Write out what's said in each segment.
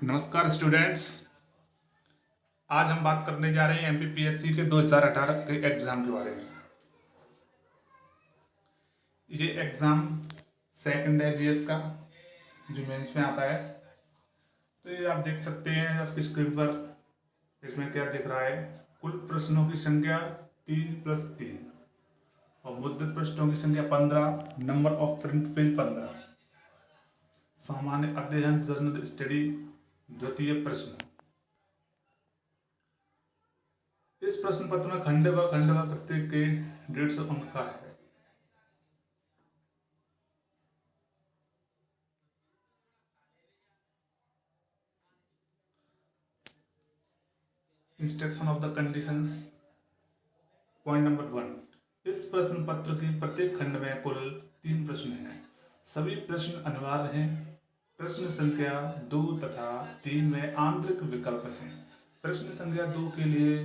नमस्कार स्टूडेंट्स। आज हम बात करने जा रहे हैं एमपीपीएससी के 2018 के एग्ज़ाम के बारे में। ये एग्ज़ाम सेकंड है जीएस का, जो मेंस में आता है। तो ये आप देख सकते हैं आपकी स्क्रीन पर। इसमें क्या दिख रहा है? कुल प्रश्नों की संख्या 3+3 और मुद्रित प्रश्नों की संख्या 15, नंबर ऑफ प्रिंट पेज 15। सामान्य अध्ययन जर्नल स्टडी द्वितीय प्रश्न। इस प्रश्न पत्र में खंड व प्रत्येक के 150 अंक का है। Instruction of the conditions. Point number 1, इस प्रश्न पत्र के प्रत्येक खंड में कुल 3 प्रश्न हैं। सभी प्रश्न अनिवार्य हैं। प्रश्न संख्या 2 तथा 3 में आंतरिक विकल्प हैं। प्रश्न संख्या 2 के लिए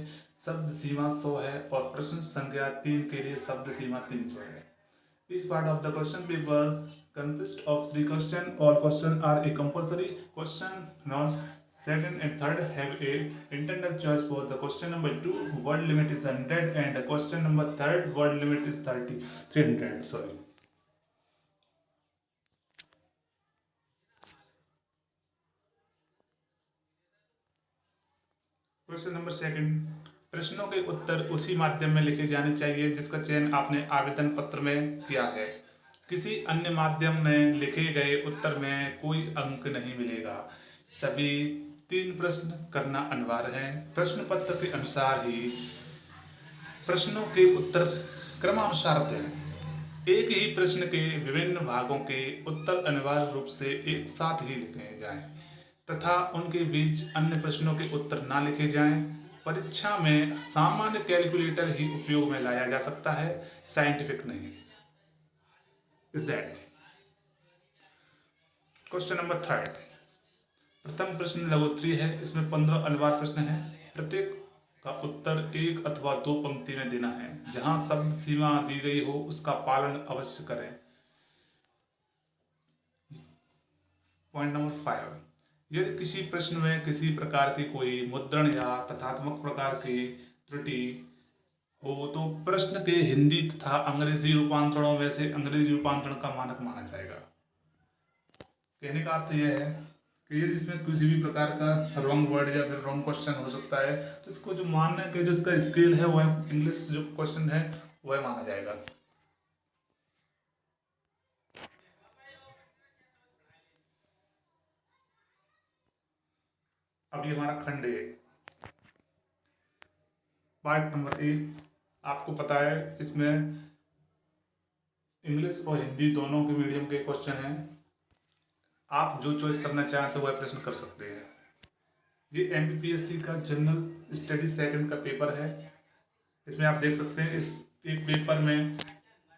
शब्द सीमा 100 है और प्रश्न संख्या 3 के लिए शब्द सीमा 300 है। Each part of the question paper consists of 3 questions. All questions are a compulsory. Question nouns second and third have a internal choice for the question number 2 word limit is 100 and the question number third word limit is 300. Sorry. Question number second, प्रश्नों के उत्तर उसी माध्यम में लिखे जाने चाहिए जिसका चयन आपने आवेदन पत्र में किया है। किसी अन्य माध्यम में लिखे गए उत्तर में कोई अंक नहीं मिलेगा। सभी 3 प्रश्न करना अनिवार्य है। प्रश्न पत्र के अनुसार ही प्रश्नों के उत्तर क्रमानुसार दें। एक ही प्रश्न के विभिन्न भागों के उत्तर अनिवार्य रूप से एक साथ ही लिखे जाएं तथा उनके बीच अन्य प्रश्नों के उत्तर ना लिखे जाएं। परीक्षा में सामान्य कैलकुलेटर ही उपयोग में लाया जा सकता है, साइंटिफिक नहीं। Is that question number third. प्रथम प्रश्न लघुत्तरीय है। इसमें 15 अनिवार्य प्रश्न हैं। प्रत्येक का उत्तर 1 अथवा 2 पंक्ति में देना है। जहां शब्द सीमा दी गई हो उसका पालन अवश्य करें। पॉइंट नंबर 5, यदि किसी प्रश्न में किसी प्रकार की कोई मुद्रण या तथ्यात्मक प्रकार की त्रुटि हो तो प्रश्न के हिंदी तथा अंग्रेजी रूपांतरणों में से अंग्रेजी रूपांतरण का मानक माना जाएगा। कहने का अर्थ यह है कि यदि इसमें किसी भी प्रकार का रॉन्ग वर्ड या फिर रॉन्ग क्वेश्चन हो सकता है तो इसको जो मानने के जो इसका स्केल है वह इंग्लिश जो क्वेश्चन है वह माना जाएगा। अब ये हमारा खंड है, पार्ट नंबर ए। आपको पता है इसमें इंग्लिश और हिंदी दोनों के मीडियम के क्वेश्चन हैं। आप जो चॉइस करना चाहें तो वह प्रश्न कर सकते हैं। ये एमपीपीएससी का जनरल स्टडी सेकंड का पेपर है। इसमें आप देख सकते हैं इस एक पेपर में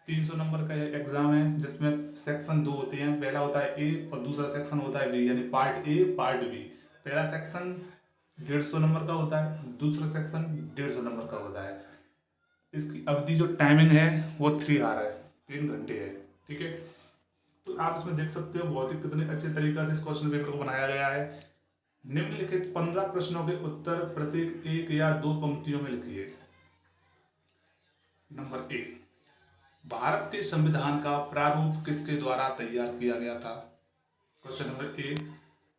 300 नंबर का एग्जाम है जिसमें सेक्शन 2 होते हैं। पहला होता है ए और दूसरा सेक्शन होता है बी, यानी पार्ट ए पार्ट बी। पहला सेक्शन 150 नंबर का होता है, दूसरा सेक्शन 150 नंबर का होता है। इसकी अवधि जो टाइमिंग है वो 3 आवर है, 3 घंटे है। ठीक है, तो आप इसमें देख सकते हो बहुत ही कितने अच्छे तरीके से इस क्वेश्चन पेपर को बनाया गया है। निम्नलिखित 15 प्रश्नों के उत्तर प्रत्येक 1 या 2 पंक्तियों में लिखिए। नंबर 1, भारत के संविधान का प्रारूप किसके द्वारा तैयार किया गया था? Question number A.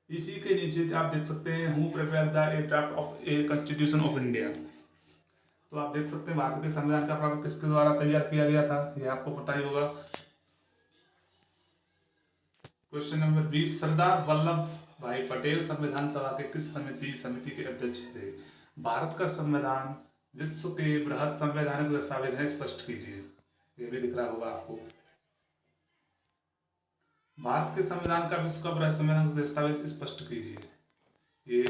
इसी के नीचे आप देख सकते हैं who prepare the A draft of a constitution of India. तो आप देख सकते हैं भारत के संविधान का प्रारूप किसके द्वारा तैयार किया गया था, यह आपको पता ही होगा। Question number B, Sardar Vallabh भाई पटेल संविधान सभा के किस समिति के अध्यक्ष थे? भारत का संविधान विश्व के बृहद संवैधानिक दस्तावेज है, स्पष्ट कीजिए। ये भी दिख रहा होगा आपको। भारत के संविधान का विश्व का बृहद संवैधानिक दस्तावेज स्पष्ट कीजिए। ये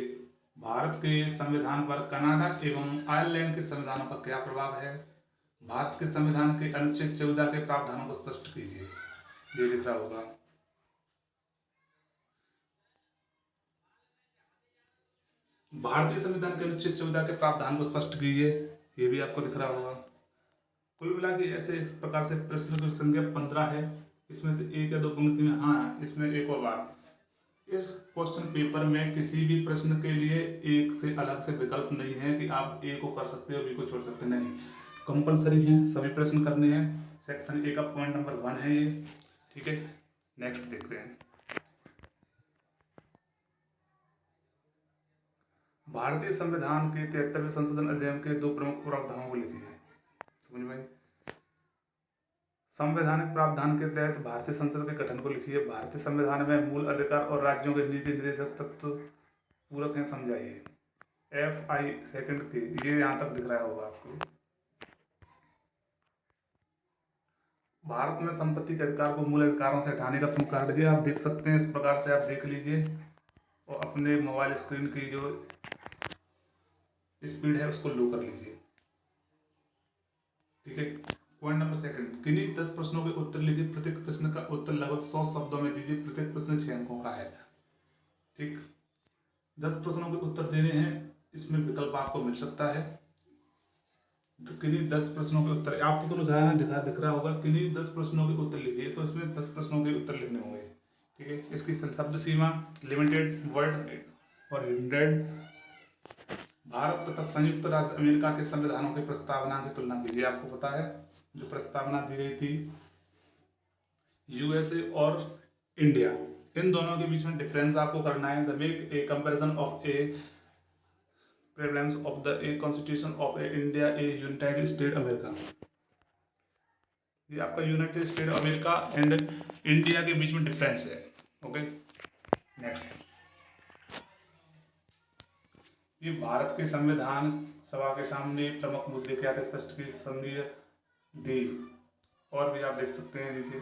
भारत के संविधान पर कनाडा एवं आयरलैंड के संविधानों का क्या प्रभाव है? भारत के संविधान के अनुच्छेद 14 के प्रावधानों को स्पष्ट कीजिए। ये दिख रहा होगा। भारतीय संविधान के अनुच्छेद 14 के प्रावधान को स्पष्ट कीजिए। ये भी आपको दिख रहा होगा। कुल मिला के ऐसे इस प्रकार से प्रश्न की संख्या 15 है। इसमें से 1 या 2 पंक्ति में, हाँ इसमें एक और बात, इस क्वेश्चन पेपर में किसी भी प्रश्न के लिए एक से अलग से विकल्प नहीं है कि आप ए को कर सकते हो बी को छोड़ सकते, नहीं, कंपलसरी है, सभी प्रश्न करने हैं। सेक्शन ए का पॉइंट नंबर 1 है ये, ठीक है। नेक्स्ट देखते हैं। भारतीय संविधान के 73वें संशोधन अधिनियम के 2 प्रमुख प्रावधानों को लिखिए। समझ में आई? संवैधानिक प्रावधान के तहत भारतीय संसद के गठन को लिखिए। भारतीय संविधान में मूल अधिकार और राज्यों के नीति निर्देशक तत्व पूरक हैं, समझाइए। FI सेकंड के, ये यहाँ तक दिख रहा होगा आपको। भारत में संपत्ति के अधिकार को मूल अधिकारों से हटाने का प्रमुख कारण, जी आप देख सकते हैं, इस प्रकार से आप देख लीजिए और अपने मोबाइल स्क्रीन की जो स्पीड है उसको लो कर लीजिए, ठीक है। पॉइंट नंबर सेकंड, किन्हीं 10 प्रश्नों के उत्तर लिखिए। प्रत्येक प्रश्न का उत्तर लगभग 100 शब्दों में दीजिए। प्रत्येक प्रश्न 6 अंकों का है, ठीक। 10 प्रश्नों के उत्तर देने हैं, इसमें विकल्प आपको मिल सकता है। तो किन्हीं 10 प्रश्नों के उत्तर आपको दिख रहा होगा, किन्हीं 10 प्रश्नों के उत्तर लिखिए, तो इसमें 10 प्रश्नों के उत्तर लिखने होंगे, ठीक है। इसकी शब्द सीमा लिमिटेड, वर्ड और हंड्रेड। भारत तथा संयुक्त राज्य अमेरिका के संविधानों की प्रस्तावना की तुलना कीजिए। आपको पता है जो प्रस्तावना दी गई थी यूएसए और इंडिया, इन दोनों के बीच में डिफरेंस आपको करना है। The make a comparison of A prevalence of the a constitution of A India A United state America. ये आपका United state America and India के बीच में डिफरेंस है, ओके। नेक्स्ट, ये भारत के संविधान सभा के सामने प्रमुख मुद्दे क्या थे, स्पष्ट की संघीय डी, और भी आप देख सकते हैं नीचे।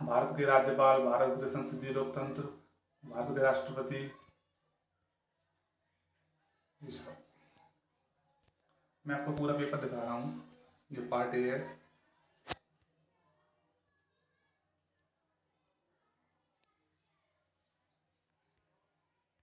भारत के राज्यपाल, भारत के संसदीय लोकतंत्र, भारत के राष्ट्रपति, ये सब मैं आपको पूरा पेपर दिखा रहा हूँ। ये पार्ट ए है।